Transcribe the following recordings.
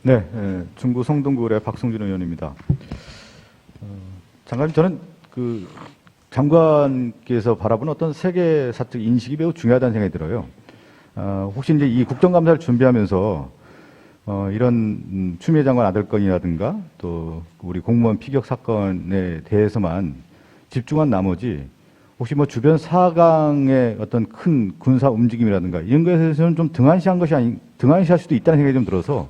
네, 중구 성동구의 박성준 의원입니다. 장관님, 저는 장관께서 바라보는 어떤 세계사적 인식이 매우 중요하다는 생각이 들어요. 혹시 이제 이 국정감사를 준비하면서 이런 추미애 장관 아들 건이라든가 또 우리 공무원 피격 사건에 대해서만 집중한 나머지 혹시 뭐 주변 사강의 어떤 큰 군사 움직임이라든가 이런 것에 대해서는 좀 등한시할 수도 있다는 생각이 좀 들어서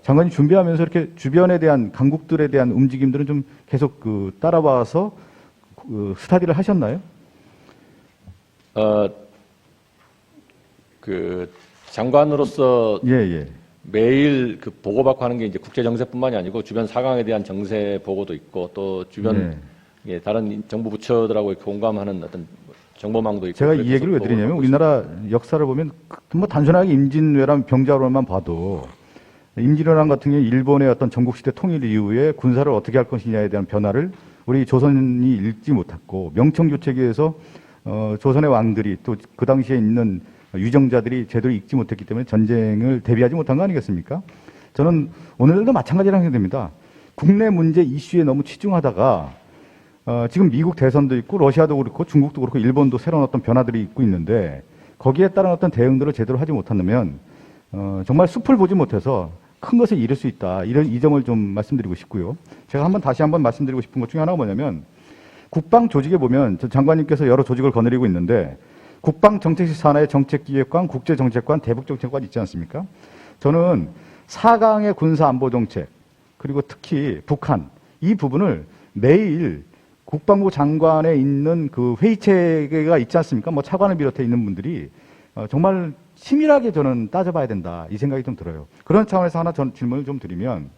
장관이 준비하면서 이렇게 주변에 대한 강국들에 대한 움직임들은 좀 계속 따라와서 스타디를 하셨나요? 장관으로서 예. 매일 보고받고 하는 게 이제 국제 정세뿐만이 아니고 주변 사강에 대한 정세 보고도 있고 또 주변 다른 정부 부처들하고 공감하는 어떤 정보망도 있고. 제가 이 얘기를 왜 드리냐면 우리나라 역사를 보면 뭐 단순하게 임진왜란 병자로만 봐도 임진왜란 같은 경우 일본의 어떤 전국시대 통일 이후에 군사를 어떻게 할 것이냐에 대한 변화를 우리 조선이 읽지 못했고 명청조책에서 조선의 왕들이 또 그 당시에 있는 유정자들이 제대로 읽지 못했기 때문에 전쟁을 대비하지 못한 거 아니겠습니까? 저는 오늘도 마찬가지라고 생각됩니다. 국내 문제 이슈에 너무 치중하다가 지금 미국 대선도 있고 러시아도 그렇고 중국도 그렇고 일본도 새로운 어떤 변화들이 있고 있는데 거기에 따른 어떤 대응들을 제대로 하지 못한다면 정말 숲을 보지 못해서 큰 것을 잃을 수 있다. 이 점을 좀 말씀드리고 싶고요. 제가 다시 한번 말씀드리고 싶은 것 중에 하나가 뭐냐면 국방 조직에 보면 장관님께서 여러 조직을 거느리고 있는데 국방정책실 산하의 정책기획관, 국제정책관, 대북정책관 있지 않습니까? 저는 4강의 군사안보정책 그리고 특히 북한 이 부분을 매일 국방부 장관에 있는 그 회의체계가 있지 않습니까? 뭐 차관을 비롯해 있는 분들이 정말 치밀하게 저는 따져봐야 된다 이 생각이 좀 들어요. 그런 차원에서 하나 전 질문을 좀 드리면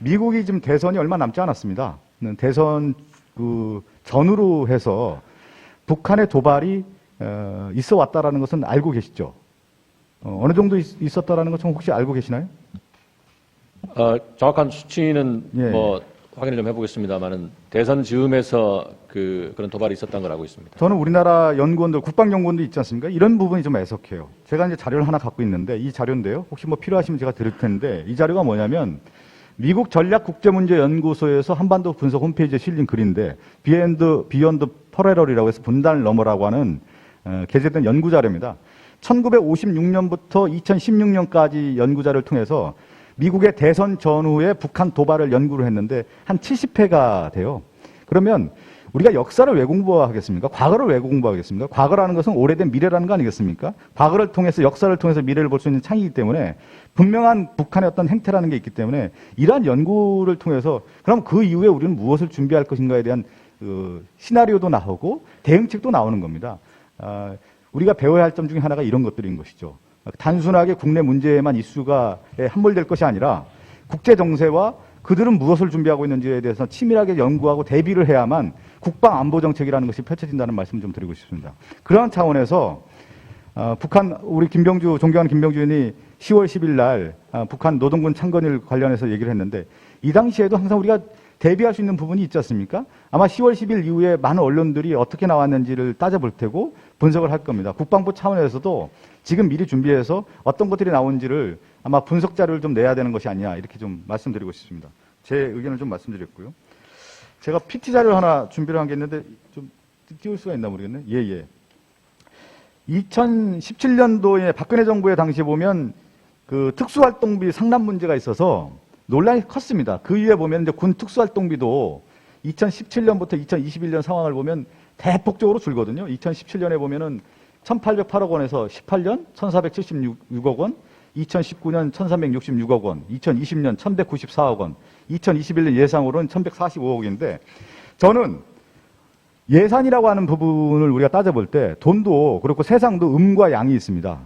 미국이 지금 대선이 얼마 남지 않았습니다. 대선 전후로 해서 북한의 도발이 있어 왔다라는 것은 알고 계시죠? 어느 정도 있었다라는 것좀 혹시 알고 계시나요? 정확한 수치는 뭐 확인을 좀 해보겠습니다만은 대선 즈음에서 그런 도발이 있었던 걸 알고 있습니다. 저는 우리나라 연구원들, 국방연구원도 있지 않습니까? 이런 부분이 좀 애석해요. 제가 이제 자료를 하나 갖고 있는데 이 자료인데요. 혹시 뭐 필요하시면 제가 드릴 텐데 이 자료가 뭐냐면 미국 전략국제문제연구소에서 한반도 분석 홈페이지에 실린 글인데 비욘드 퍼레럴이라고 해서 분단을 넘어라고 하는 게재된 연구자료입니다. 1956년부터 2016년까지 연구자료를 통해서 미국의 대선 전후에 북한 도발을 연구를 했는데 한 70회가 돼요. 그러면 우리가 역사를 왜 공부하겠습니까? 과거를 왜 공부하겠습니까? 과거라는 것은 오래된 미래라는 거 아니겠습니까? 과거를 통해서 역사를 통해서 미래를 볼 수 있는 창이기 때문에 분명한 북한의 어떤 행태라는 게 있기 때문에 이러한 연구를 통해서 그럼 그 이후에 우리는 무엇을 준비할 것인가에 대한 시나리오도 나오고 대응책도 나오는 겁니다. 우리가 배워야 할 점 중에 하나가 이런 것들인 것이죠. 단순하게 국내 문제에만 이슈가 함몰될 것이 아니라 국제 정세와 그들은 무엇을 준비하고 있는지에 대해서 치밀하게 연구하고 대비를 해야만 국방 안보 정책이라는 것이 펼쳐진다는 말씀을 좀 드리고 싶습니다. 그러한 차원에서 북한 우리 존경하는 김병주 의원이 10월 10일 날 북한 노동군 창건일 관련해서 얘기를 했는데 이 당시에도 항상 우리가 대비할 수 있는 부분이 있지 않습니까? 아마 10월 10일 이후에 많은 언론들이 어떻게 나왔는지를 따져볼 테고 분석을 할 겁니다. 국방부 차원에서도 지금 미리 준비해서 어떤 것들이 나온지를 아마 분석 자료를 좀 내야 되는 것이 아니냐 이렇게 좀 말씀드리고 싶습니다. 제 의견을 좀 말씀드렸고요. 제가 PT 자료를 하나 준비를 한 게 있는데 좀 띄울 수가 있나 모르겠네. 예. 2017년도에 박근혜 정부의 당시에 보면 그 특수활동비 상납 문제가 있어서 논란이 컸습니다. 그 이후에 보면 이제 군 특수활동비도 2017년부터 2021년 상황을 보면 대폭적으로 줄거든요. 2017년에 보면은 1,808억 원에서 18년 1,476억 원, 2019년 1,366억 원, 2020년 1,194억 원, 2021년 예상으로는 1,145억인데 저는 예산이라고 하는 부분을 우리가 따져볼 때 돈도 그렇고 세상도 음과 양이 있습니다.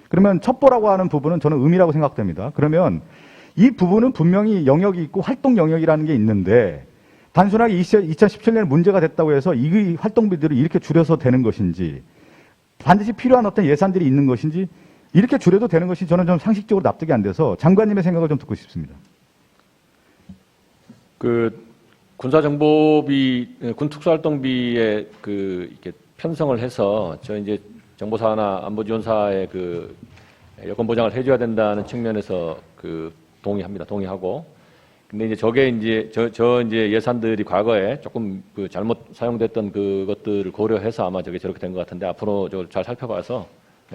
그러면 첩보라고 하는 부분은 저는 음이라고 생각됩니다. 그러면 이 부분은 분명히 영역이 있고 활동 영역이라는 게 있는데 단순하게 2017년에 문제가 됐다고 해서 이 활동비들을 이렇게 줄여서 되는 것인지 반드시 필요한 어떤 예산들이 있는 것인지 이렇게 줄여도 되는 것이 저는 좀 상식적으로 납득이 안 돼서 장관님의 생각을 좀 듣고 싶습니다. 군사정보비, 군특수활동비에 이렇게 편성을 해서 저 이제 정보사나 안보지원사의 여건 보장을 해줘야 된다는 측면에서 동의합니다. 동의하고. 근데 이제 저게 이제 이제 예산들이 과거에 조금 그 잘못 사용됐던 그것들을 고려해서 아마 저게 저렇게 된 것 같은데 앞으로 저걸 잘 살펴봐서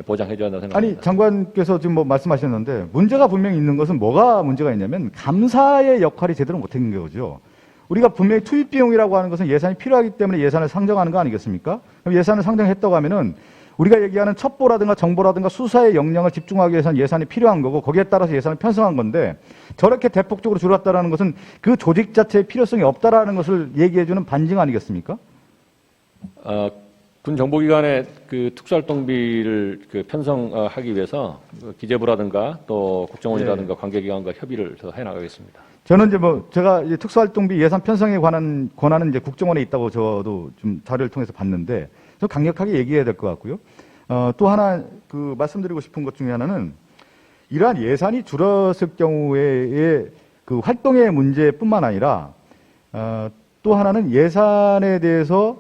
보장해줘야 한다고 생각합니다. 아니, 장관께서 지금 뭐 말씀하셨는데 문제가 분명히 있는 것은 뭐가 문제가 있냐면 감사의 역할이 제대로 못한 거죠. 우리가 분명히 투입 비용이라고 하는 것은 예산이 필요하기 때문에 예산을 상정하는 거 아니겠습니까? 그럼 예산을 상정했다고 하면은 우리가 얘기하는 첩보라든가 정보라든가 수사의 역량을 집중하기 위해서는 예산이 필요한 거고 거기에 따라서 예산을 편성한 건데 저렇게 대폭적으로 줄었다라는 것은 그 조직 자체의 필요성이 없다라는 것을 얘기해주는 반증 아니겠습니까? 군 정보기관의 그 특수활동비를 그 편성하기 위해서 기재부라든가 또 국정원이라든가 관계기관과 협의를 더 해나가겠습니다. 저는 이제 뭐 제가 이제 특수활동비 예산 편성에 관한 권한은 이제 국정원에 있다고 저도 좀 자료를 통해서 봤는데 좀 강력하게 얘기해야 될 것 같고요. 또 하나 그 말씀드리고 싶은 것 중에 하나는 이러한 예산이 줄었을 경우에의 그 활동의 문제뿐만 아니라 또 하나는 예산에 대해서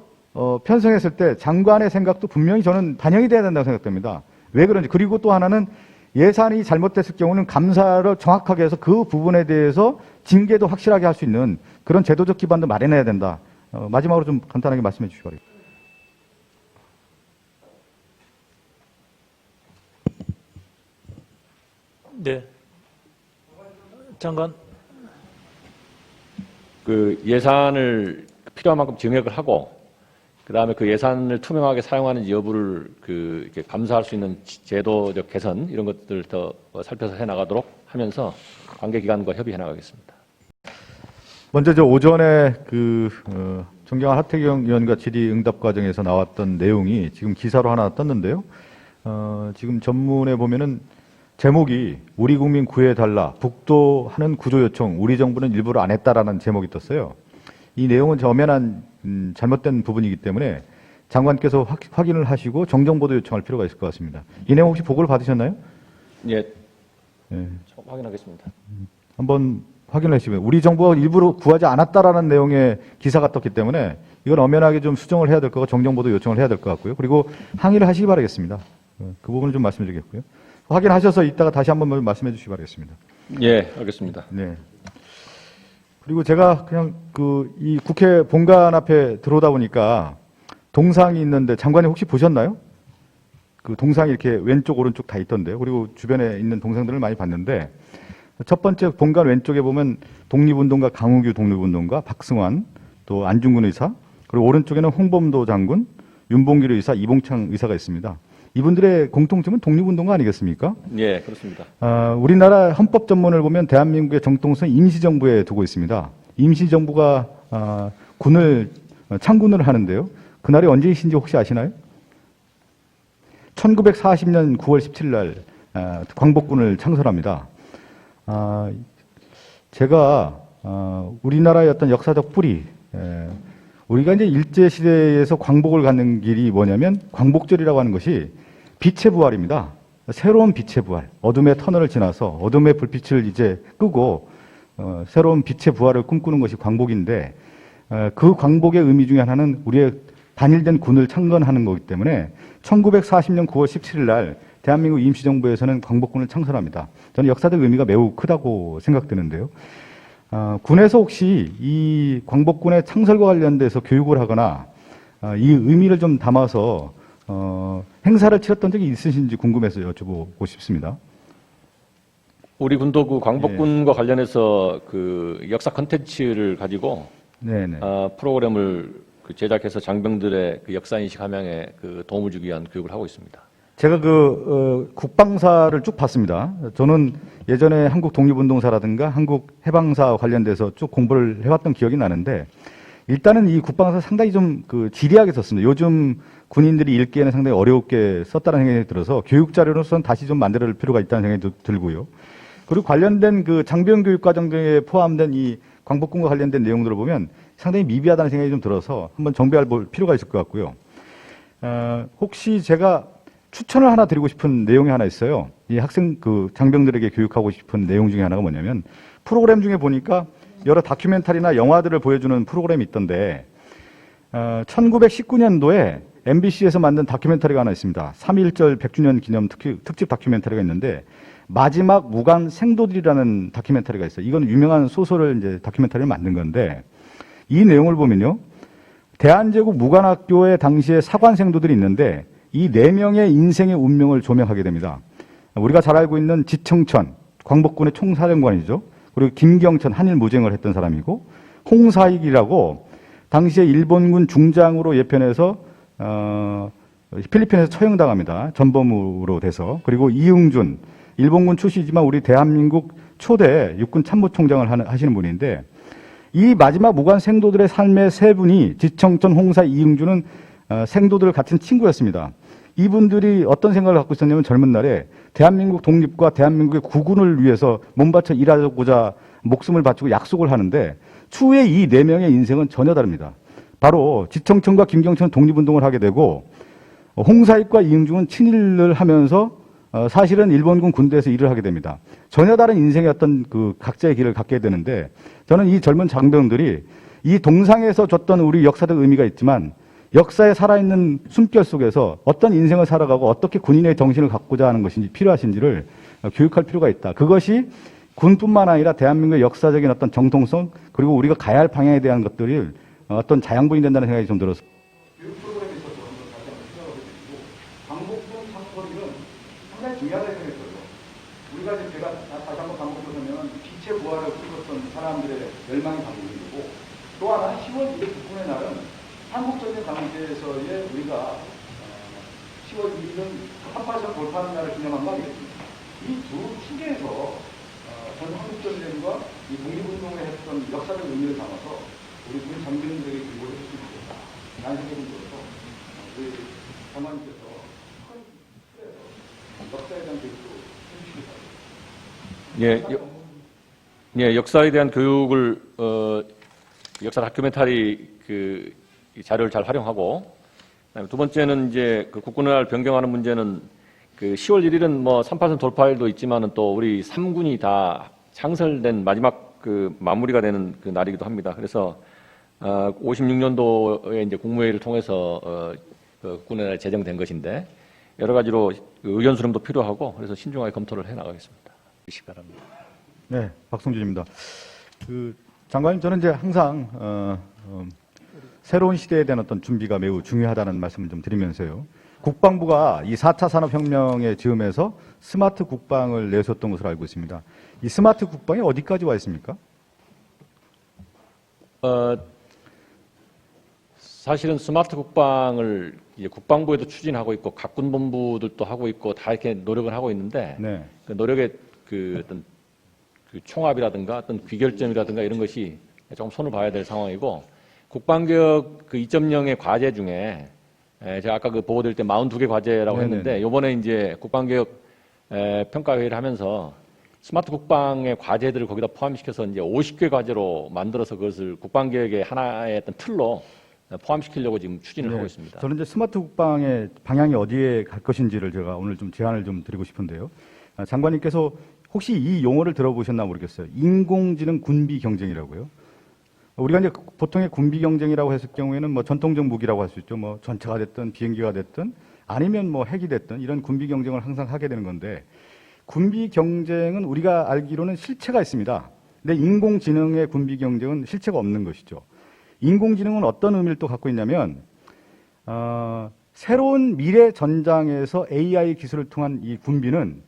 편성했을 때 장관의 생각도 분명히 저는 반영이 돼야 된다고 생각됩니다. 왜 그런지. 그리고 또 하나는 예산이 잘못됐을 경우는 감사를 정확하게 해서 그 부분에 대해서 징계도 확실하게 할 수 있는 그런 제도적 기반도 마련해야 된다. 마지막으로 좀 간단하게 말씀해 주시기 바랍니다. 네. 장관. 그 예산을 필요한 만큼 증액을 하고 그다음에 그 예산을 투명하게 사용하는지 여부를 그 이렇게 감사할 수 있는 제도적 개선 이런 것들 더 살펴서 해 나가도록 하면서 관계기관과 협의해 나가겠습니다. 먼저 저 오전에 존경한 하태경 의원과 질의응답 과정에서 나왔던 내용이 지금 기사로 하나 떴는데요. 지금 전문에 보면은 제목이 우리 국민 구해달라 북도하는 구조 요청 우리 정부는 일부러 안 했다라는 제목이 떴어요. 이 내용은 엄연한 잘못된 부분이기 때문에 장관께서 확인을 하시고 정정보도 요청할 필요가 있을 것 같습니다. 이 내용 혹시 보고를 받으셨나요? 예, 네. 확인하겠습니다. 한번 확인을 해주시면 우리 정부가 일부러 구하지 않았다라는 내용의 기사가 떴기 때문에 이건 엄연하게 좀 수정을 해야 될 거고 정정보도 요청을 해야 될 것 같고요. 그리고 항의를 하시기 바라겠습니다. 그 부분을 좀 말씀드리겠고요. 확인하셔서 이따가 다시 한번 말씀해 주시기 바라겠습니다. 예, 알겠습니다. 네. 그리고 제가 그냥 이 국회 본관 앞에 들어오다 보니까 동상이 있는데 장관님 혹시 보셨나요? 그 동상이 이렇게 왼쪽 오른쪽 다 있던데요. 그리고 주변에 있는 동상들을 많이 봤는데 첫 번째 본관 왼쪽에 보면 독립운동가 강우규 독립운동가 박승환 또 안중근 의사 그리고 오른쪽에는 홍범도 장군 윤봉길 의사 이봉창 의사가 있습니다. 이분들의 공통점은 독립운동가 아니겠습니까? 예, 그렇습니다. 우리나라 헌법 전문을 보면 대한민국의 정통성은 임시정부에 두고 있습니다. 임시정부가 창군을 하는데요. 그날이 언제이신지 혹시 아시나요? 1940년 9월 17일 날 광복군을 창설합니다. 제가 우리나라의 어떤 역사적 뿌리, 우리가 이제 일제시대에서 광복을 갖는 길이 뭐냐면 광복절이라고 하는 것이 빛의 부활입니다. 새로운 빛의 부활, 어둠의 터널을 지나서 어둠의 불빛을 이제 끄고 새로운 빛의 부활을 꿈꾸는 것이 광복인데 그 광복의 의미 중에 하나는 우리의 단일된 군을 창건하는 거기 때문에 1940년 9월 17일 날 대한민국 임시정부에서는 광복군을 창설합니다. 저는 역사적 의미가 매우 크다고 생각되는데요. 군에서 혹시 이 광복군의 창설과 관련돼서 교육을 하거나 이 의미를 좀 담아서 행사를 치렀던 적이 있으신지 궁금해서 여쭤보고 싶습니다. 우리 군도 그 광복군과 관련해서 그 역사 컨텐츠를 가지고 프로그램을 제작해서 장병들의 그 역사인식 함양에 그 도움을 주기 위한 교육을 하고 있습니다. 제가 국방사를 쭉 봤습니다. 저는 예전에 한국 독립운동사라든가 한국 해방사 관련돼서 쭉 공부를 해왔던 기억이 나는데 일단은 이 국방사 상당히 좀 지리하게 썼습니다. 요즘 군인들이 읽기에는 상당히 어렵게 썼다는 생각이 들어서 교육 자료로서는 다시 좀 만들 필요가 있다는 생각이 들고요. 그리고 관련된 그 장병 교육 과정 등에 포함된 이 광복군과 관련된 내용들을 보면 상당히 미비하다는 생각이 좀 들어서 한번 정비할 필요가 있을 것 같고요. 혹시 제가 추천을 하나 드리고 싶은 내용이 하나 있어요. 이 장병들에게 교육하고 싶은 내용 중에 하나가 뭐냐면 프로그램 중에 보니까 여러 다큐멘터리나 영화들을 보여주는 프로그램이 있던데 1919년도에 MBC에서 만든 다큐멘터리가 하나 있습니다. 3.1절 100주년 기념 특집 다큐멘터리가 있는데 마지막 무관 생도들이라는 다큐멘터리가 있어요. 이건 유명한 소설을 이제 다큐멘터리를 만든 건데 이 내용을 보면요. 대한제국 무관학교에 당시에 사관 생도들이 있는데 이 4명의 인생의 운명을 조명하게 됩니다. 우리가 잘 알고 있는 지청천, 광복군의 총사령관이죠. 그리고 김경천, 한일 무쟁을 했던 사람이고 홍사익이라고 당시에 일본군 중장으로 예편해서 필리핀에서 처형당합니다. 전범으로 돼서. 그리고 이응준, 일본군 출신이지만 우리 대한민국 초대 육군 참모총장을 하시는 분인데 이 마지막 무관 생도들의 삶의 세 분이 지청천, 홍사, 이응준은 생도들 같은 친구였습니다. 이분들이 어떤 생각을 갖고 있었냐면 젊은 날에 대한민국 독립과 대한민국의 국군을 위해서 몸바쳐 일하고자 목숨을 바치고 약속을 하는데 추후에 이 4명의 인생은 전혀 다릅니다. 바로 지청천과 김경천은 독립운동을 하게 되고 홍사익과 이응중은 친일을 하면서 사실은 일본군 군대에서 일을 하게 됩니다. 전혀 다른 인생의 어떤 그 각자의 길을 갖게 되는데 저는 이 젊은 장병들이 이 동상에서 줬던 우리 역사적 의미가 있지만 역사에 살아있는 숨결 속에서 어떤 인생을 살아가고 어떻게 군인의 정신을 갖고자 하는 것인지 필요하신지를 교육할 필요가 있다. 그것이 군뿐만 아니라 대한민국의 역사적인 어떤 정통성 그리고 우리가 가야 할 방향에 대한 것들이 어떤 자양분이 된다는 생각이 좀 들었습니다. 교육 프로그램에 있어서 다시 한번 생각을 해주시고 광복군 상거리는 상당히 중요하다고 생각했어요. 우리가 이제 제가 다시 한번 광복을 보면 빛의 부활을 꿈꿨던 사람들의 멸망의 광복이고 또 하나 10월 2일 국군의 날은 한국전쟁 당시에서의 우리가 10월 2일은 한파선 돌파하는 날을 기념한 거 아니겠습니까? 이 두 축에서 전 한국전쟁과 이 독립운동에 했던 역사적 의미를 담아서 우리 군 장병들에게 교육을 해줄 수 있겠다. 라는 생각이 들어서 우리 장관님께서 역사에 대한 교육도 해주시기 바랍니다. 예, 역사에 대한 교육을 역사 다큐멘터리 이 자료를 잘 활용하고, 그다음에 두 번째는 이제 그 국군의 날 변경하는 문제는 그 10월 1일은 뭐 38선 돌파일도 있지만은 또 우리 3군이 다 창설된 마지막 그 마무리가 되는 그 날이기도 합니다. 그래서 56년도에 이제 국무회의를 통해서 그 국군의 날 제정된 것인데 여러 가지로 의견 수렴도 필요하고 그래서 신중하게 검토를 해 나가겠습니다. 주시기 바랍니다. 네, 박성준입니다. 그 장관님 저는 이제 항상 새로운 시대에 대한 어떤 준비가 매우 중요하다는 말씀을 좀 드리면서요. 국방부가 이 4차 산업혁명의 즈음에서 스마트 국방을 내세웠던 것으로 알고 있습니다. 이 스마트 국방이 어디까지 와 있습니까? 사실은 스마트 국방을 이제 국방부에도 추진하고 있고 각 군본부들도 하고 있고 다 이렇게 노력을 하고 있는데 네. 그 노력의 그 어떤 그 총합이라든가 어떤 귀결점이라든가 이런 것이 조금 손을 봐야 될 상황이고 국방개혁 그 2.0의 과제 중에 제가 아까 그 보고드릴 때 42개 과제라고 네네네. 했는데 이번에 이제 국방개혁 평가회의를 하면서 스마트 국방의 과제들을 거기다 포함시켜서 이제 50개 과제로 만들어서 그것을 국방개혁의 하나의 어떤 틀로 포함시키려고 지금 추진을 하고 있습니다. 저는 이제 스마트 국방의 방향이 어디에 갈 것인지를 제가 오늘 좀 제안을 좀 드리고 싶은데요. 장관님께서 혹시 이 용어를 들어보셨나 모르겠어요. 인공지능 군비 경쟁이라고요. 우리가 이제 보통의 군비 경쟁이라고 했을 경우에는 뭐 전통적 무기라고 할 수 있죠. 뭐 전차가 됐든 비행기가 됐든 아니면 뭐 핵이 됐든 이런 군비 경쟁을 항상 하게 되는 건데 군비 경쟁은 우리가 알기로는 실체가 있습니다. 근데 인공지능의 군비 경쟁은 실체가 없는 것이죠. 인공지능은 어떤 의미를 또 갖고 있냐면 새로운 미래 전장에서 AI 기술을 통한 이 군비는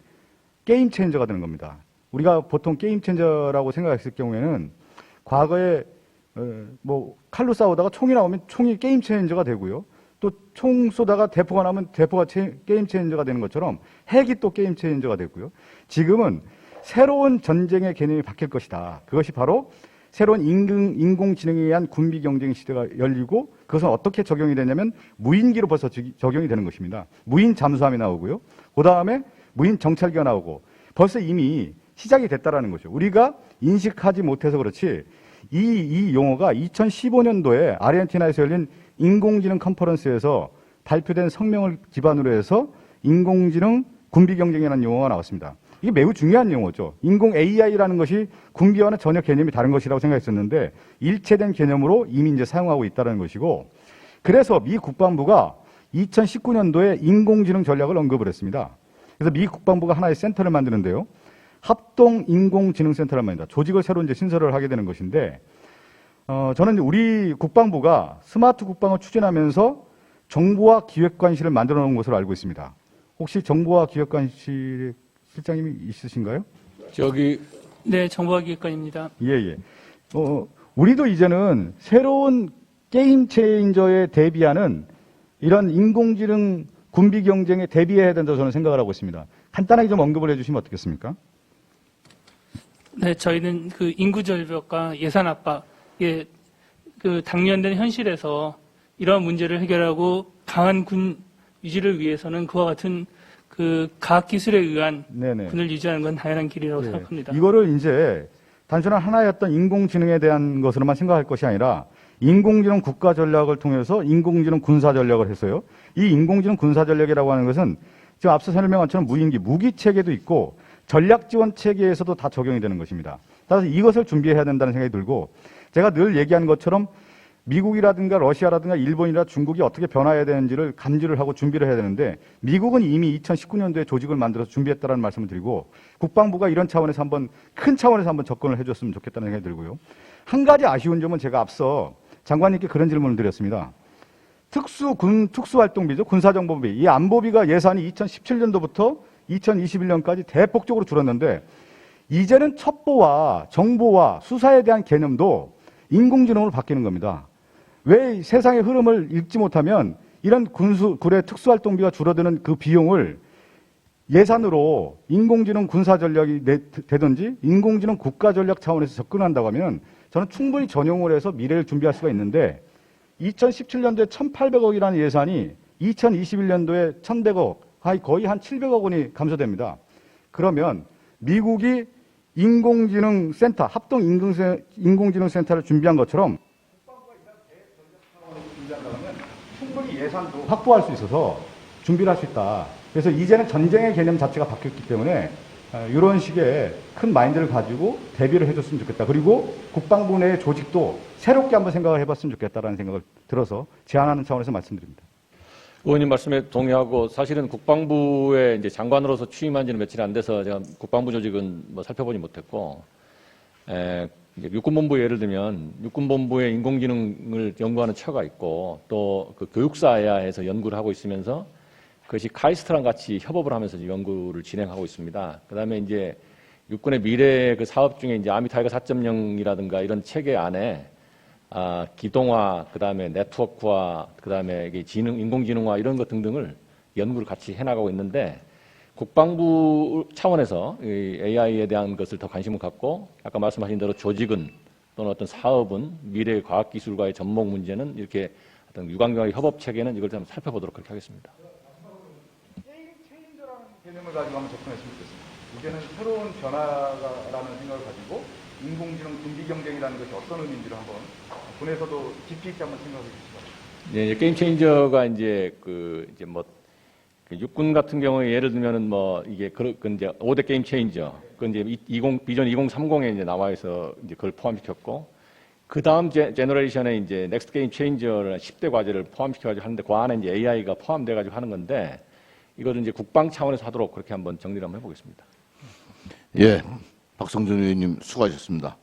게임 체인저가 되는 겁니다. 우리가 보통 게임 체인저라고 생각했을 경우에는 과거에 뭐 칼로 싸우다가 총이 나오면 총이 게임 체인저가 되고요. 또 총 쏘다가 대포가 나오면 대포가 게임 체인저가 되는 것처럼 핵이 또 게임 체인저가 되고요. 지금은 새로운 전쟁의 개념이 바뀔 것이다. 그것이 바로 새로운 인공지능에 의한 군비 경쟁 시대가 열리고 그것은 어떻게 적용이 되냐면 무인기로 벌써 적용이 되는 것입니다. 무인 잠수함이 나오고요. 그 다음에 무인 정찰기가 나오고 벌써 이미 시작이 됐다라는 거죠. 우리가 인식하지 못해서 그렇지 이 용어가 2015년도에 아르헨티나에서 열린 인공지능 컨퍼런스에서 발표된 성명을 기반으로 해서 인공지능 군비 경쟁이라는 용어가 나왔습니다. 이게 매우 중요한 용어죠. 인공 AI라는 것이 군비와는 전혀 개념이 다른 것이라고 생각했었는데 일체된 개념으로 이미 이제 사용하고 있다는 것이고 그래서 미 국방부가 2019년도에 인공지능 전략을 언급을 했습니다. 그래서 미 국방부가 하나의 센터를 만드는데요. 합동인공지능센터를 만든다. 조직을 새로 이제 신설을 하게 되는 것인데, 저는 우리 국방부가 스마트 국방을 추진하면서 정보화 기획관실을 만들어 놓은 것으로 알고 있습니다. 혹시 정보화 기획관실 실장님이 있으신가요? 네, 정보화기획관입니다. 예. 우리도 이제는 새로운 게임 체인저에 대비하는 이런 인공지능 군비 경쟁에 대비해야 된다고 저는 생각을 하고 있습니다. 간단하게 좀 언급을 해주시면 어떻겠습니까? 네, 저희는 그 인구 절벽과 예산 압박에 그 당면된 현실에서 이러한 문제를 해결하고 강한 군 유지를 위해서는 그와 같은 그 과학 기술에 의한 네네. 군을 유지하는 건 당연한 길이라고 생각합니다. 이거를 이제 단순한 하나의 어떤 인공지능에 대한 것으로만 생각할 것이 아니라 인공지능 국가 전략을 통해서 인공지능 군사 전략을 해서요. 이 인공지능 군사 전략이라고 하는 것은 지금 앞서 설명한 것처럼 무인기, 무기 체계도 있고 전략 지원 체계에서도 다 적용이 되는 것입니다. 따라서 이것을 준비해야 된다는 생각이 들고 제가 늘 얘기하는 것처럼 미국이라든가 러시아라든가 일본이나 중국이 어떻게 변화해야 되는지를 감지를 하고 준비를 해야 되는데 미국은 이미 2019년도에 조직을 만들어서 준비했다는 말씀을 드리고 국방부가 이런 차원에서 큰 차원에서 한번 접근을 해줬으면 좋겠다는 생각이 들고요. 한 가지 아쉬운 점은 제가 앞서 장관님께 그런 질문을 드렸습니다. 특수활동비죠. 군사정보비. 이 안보비가 예산이 2017년도부터 2021년까지 대폭적으로 줄었는데 이제는 첩보와 정보와 수사에 대한 개념도 인공지능으로 바뀌는 겁니다. 왜 세상의 흐름을 읽지 못하면 이런 군의 특수활동비가 줄어드는 그 비용을 예산으로 인공지능 군사 전략이 되든지 인공지능 국가 전략 차원에서 접근한다고 하면 저는 충분히 전용을 해서 미래를 준비할 수가 있는데 2017년도에 1,800억이라는 예산이 2021년도에 1,100억, 거의 한 700억 원이 감소됩니다. 그러면 미국이 인공지능 센터, 합동 인공지능 센터를 준비한 것처럼 국방부가 이런 대전략 차원에서 준비한다면 충분히 예산도 확보할 수 있어서 준비를 할 수 있다. 그래서 이제는 전쟁의 개념 자체가 바뀌었기 때문에 이런 식의 큰 마인드를 가지고 대비를 해줬으면 좋겠다. 그리고 국방부 내 조직도 새롭게 한번 생각을 해봤으면 좋겠다라는 생각을 들어서 제안하는 차원에서 말씀드립니다. 의원님 말씀에 동의하고 사실은 국방부에 이제 장관으로서 취임한 지는 며칠 안 돼서 제가 국방부 조직은 뭐 살펴보지 못했고, 이제 육군본부 예를 들면 육군본부에 인공지능을 연구하는 처가 있고 또 그 교육사야에서 연구를 하고 있으면서 그것이 카이스트랑 같이 협업을 하면서 연구를 진행하고 있습니다. 그다음에 이제 육군의 미래 그 사업 중에 이제 아미타이거 4.0이라든가 이런 체계 안에 기동화, 그다음에 네트워크화, 그다음에 이게 인공지능화 이런 것 등등을 연구를 같이 해나가고 있는데 국방부 차원에서 이 AI에 대한 것을 더 관심을 갖고 아까 말씀하신 대로 조직은 또는 어떤 사업은 미래의 과학기술과의 접목 문제는 이렇게 어떤 유관경의 협업 체계는 이걸 좀 살펴보도록 그렇게 하겠습니다. 게임 체인저라는 개념을 가지고 한번 접근했으면 좋겠습니다. 이제는 새로운 변화라는 생각을 가지고 인공지능 군비 경쟁이라는 것이 어떤 의미인지를 한번 군에서도 깊이 있게 한번 생각해 주시죠. 네, 게임 체인저가 이제 이제 뭐 육군 같은 경우에 예를 들면은 뭐 이게 그 이제 5대 게임 체인저, 그 이제 비전 2030에 이제 나와 있어 이제 그걸 포함시켰고 그 다음 제너레이션에 이제 넥스트 게임 체인저를 10대 과제를 포함시켜가지고 하는데 그 안에 이제 AI가 포함돼가지고 하는 건데 이거를 이제 국방 차원에서 하도록 그렇게 한번 정리를 한번 해보겠습니다. 예, 박성준 의원님 수고하셨습니다.